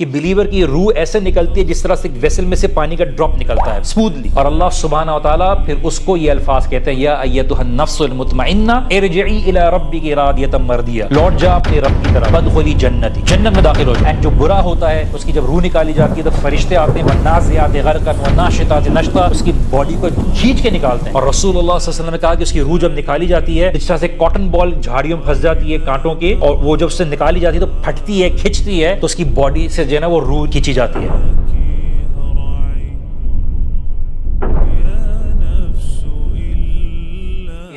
کہ بلیور کی روح ایسے نکلتی ہے جس طرح سے ایک ویسل میں سے پانی کا ڈراپ نکلتا ہے اسموتھلی، اور اللہ سبحانہ و تعالیٰ پھر اس کو یہ الفاظ کہتے ہیں، یا ایتھا النفس المطمئنہ ارجعی الی ربک راضیۃ مرضیہ، لوٹ جا اپنے رب کی طرف، فادخلی جنتی، جنت میں داخل ہو جا۔ اینڈ جو برا ہوتا ہے اس کی جب روح نکالی جاتی ہے تو فرشتے آتے ہیں، والنازعات غرقا والناشطات نشطا، اس کی باڈی کو کھینچ کے نکالتے ہیں۔ اور رسول اللہ صلی اللہ علیہ وسلم نے کہا کہ اس کی روح جب نکالی جاتی ہے جس طرح سے کاٹن بال جھاڑیوں میں پھنس جاتی ہے کانٹوں کے، اور وہ جب سے نکالی جاتی ہے تو پھٹتی ہے، کھنچتی ہے، تو اس کی باڈی سے جو ہے نا وہ روح کھینچی جاتی ہے۔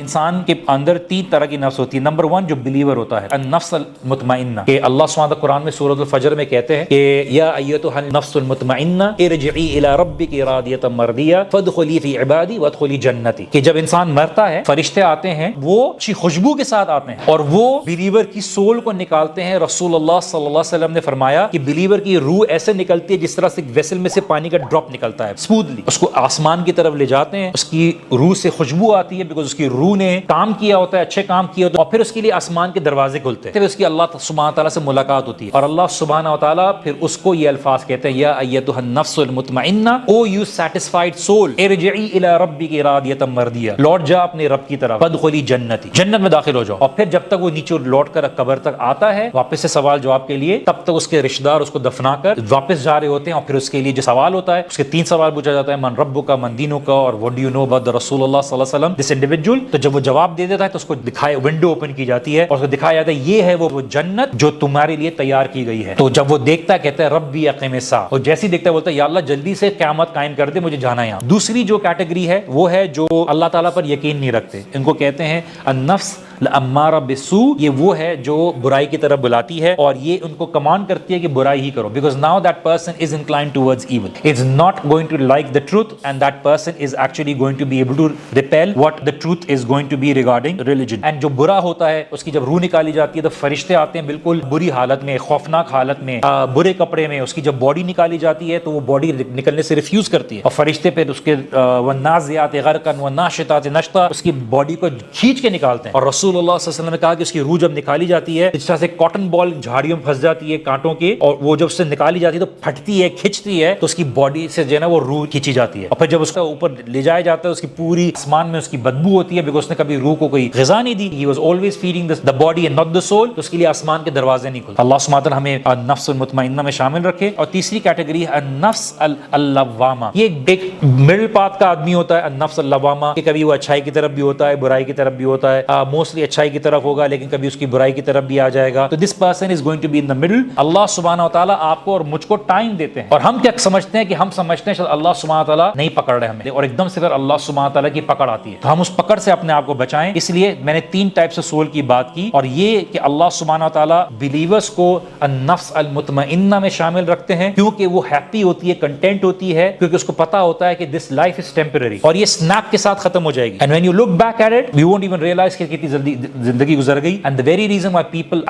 انسان کے اندر تین طرح کی نفس ہوتی ہے۔ نمبر 1 جو بلیور ہوتا ہے، النفس المطمئنہ، کہ اللہ سبحانہ قرآن میں سورۃ الفجر میں کہتے ہیں کہ یا ایتھا النفس المطمئنہ ارجعی الی ربک راضیۃ مرضیہ فادخلی فی عبادی وادخلی جنتی، کہ جب انسان مرتا ہے فرشتے آتے ہیں، وہ اچھی خوشبو کے ساتھ آتے ہیں اور وہ بلیور کی سول کو نکالتے ہیں۔ رسول اللہ صلی اللہ علیہ وسلم نے فرمایا کہ بلیور کی روح ایسے نکلتی ہے جس طرح سے ایک ویسل میں سے پانی کا ڈراپ نکلتا ہے اسموتھلی، اس کو آسمان کی طرف لے جاتے ہیں، اس کی روح سے خوشبو آتی ہے بیکاز اس کی روح نے کام کیا ہوتا ہے، اچھے کام کیے ہوتے ہیں، اور پھر اس کے لیے آسمان کے دروازے کھلتے ہیں، پھر اس کی اللہ سبحانہ تعالیٰ سے ملاقات ہوتی ہے، اور اللہ سبحانہ تعالیٰ پھر اس کو یہ الفاظ کہتے ہیں، یا ایتھا النفس المطمئنہ، او یو سیٹسفائیڈ سول ارجعی الی ربک راضیۃ مرضیہ، لوٹ جا اپنے رب کی طرف، فادخلی جنتی، جنت میں داخل ہو جاؤ۔ اور پھر جب تک وہ نیچے لوٹ کر قبر تک آتا ہے واپس سے سوال جواب کے لیے، تب تک اس کے رشتہ دار اس کو دفنا کر واپس جا رہے ہوتے ہیں، اور پھر اس کے لیے جو سوال ہوتا ہے اس کے 3 سوال پوچھا جاتا ہے، من ربک، من دینک، اور what do you know about رسول اللہ صلی اللہ علیہ وسلم دس انڈیویجول۔ تو جب وہ جواب دے دیتا ہے تو اس کو دکھائے، ونڈو اوپن کی جاتی ہے اور اس کو دکھایا جاتا ہے یہ ہے وہ جنت جو تمہارے لیے تیار کی گئی ہے۔ تو جب وہ دیکھتا ہے کہتا ہے ربی اقیم الساعہ، اور جیسے ہی دیکھتا ہے بولتا ہے یا اللہ جلدی سے قیامت قائم کر دے، مجھے جانا ہے یہاں۔ دوسری جو کیٹیگری ہے وہ ہے جو اللہ تعالیٰ پر یقین نہیں رکھتے، ان کو کہتے ہیں النفس لامارہ بالسوء، یہ وہ ہے جو برائی کی طرف بلاتی ہے اور یہ ان کو کمانڈ کرتی ہے کہ برائی ہی کرو، because now that person is inclined towards evil, is not going to like the truth, and that person is actually going to be able to repel what the truth is going to be regarding religion. And جو برا ہوتا ہے اس کی جب روح نکالی جاتی ہے تو فرشتے آتے ہیں بالکل بری حالت میں، خوفناک حالت میں، برے کپڑے میں، اس کی جب باڈی نکالی جاتی ہے تو وہ باڈی نکلنے سے ریفیوز کرتی ہے، اور فرشتے پھر اس کے والنازعات غرقا والناشطات نشطا، اس کی باڈی کو کھینچ کے نکالتے ہیں۔ اور رسول اللہ صلی اللہ علیہ وسلم نے کہا کہ اس کی روح جب نکالی جاتی ہے اس طرح سے کاٹن بال جھاڑیوں میں پھنس جاتی ہے کانٹوں کے، اور وہ جب سے نکالی جاتی ہے تو پھٹتی ہے، کھنچتی ہے، تو اس کی باڈی سے جو ہے نا وہ روح کھینچی جاتی ہے، اور پھر جب اس کا اوپر لے جایا جاتا ہے اس کی پوری آسمان میں اس کی بدبو ہوتی ہے بیکاز اس نے کبھی روح کو کوئی غذا نہیں دی، he was always feeding the body and not the soul، تو اس کے لیے آسمان کے دروازے نہیں کھلتے۔ اللہ سبحانہ تعالیٰ ہمیں النفس المطمئنہ میں شامل رکھے۔ اور تیسری کیٹیگری ہے النفس اللوامہ، یہ ایک مڈل پاتھ کا آدمی ہوتا ہے النفس اللوامہ، کہ کبھی وہ اچھائی کی طرف بھی ہوتا ہے، برائی کی طرف بھی ہوتا ہے، موسٹلی اچھائی کی طرف ہوگا لیکن کبھی اس کی برائی کی طرف بھی آ جائے گا، تو this person is going to be in the middle. Allah سبحانہ وتعالیٰ آپ کو اور مجھ کو ٹائم دیتے ہیں، اور ہم کیا سمجھتے ہیں کہ ہم سمجھتے ہیں شاید اللہ سبحانہ وتعالیٰ نہیں پکڑ رہے ہمیں، اور ایک دم سے اگر اللہ سبحانہ وتعالیٰ کی پکڑ آتی ہے تو ہم اس پکڑ سے اپنے آپ کو بچائیں۔ اس لیے میں نے 3 ٹائپ سے سول کی بات کی، اور یہ کہ اللہ سبحانہ وتعالیٰ بلیورز کو النفس المطمئنہ میں شامل رکھتے ہیں کیونکہ وہ ہیپی ہوتی ہے، کنٹینٹ ہوتی ہے، کیونکہ اس کو پتا ہوتا ہے کہ دس لائف از ٹیمپرری اور یہ سنیپ کے ساتھ ختم ہو جائے گی، and when you look back at it you won't even realize کہ کتنی جلدی زندگی گزر گئی۔ And the very reason why people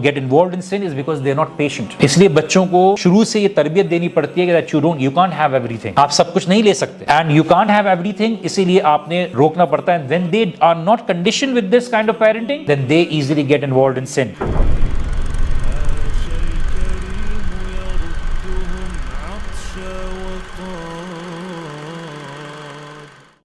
get involved in sin is because they are not patient۔ اس لیے بچوں کو شروع سے یہ تربیت دینی پڑتی ہے کہ that you can't have everything، آپ سب کچھ نہیں لے سکتے، and you can't have everything، اسی لیے آپ نے روکنا پڑتا ہے، and when they are not conditioned with this kind of parenting then they easily get involved in sin۔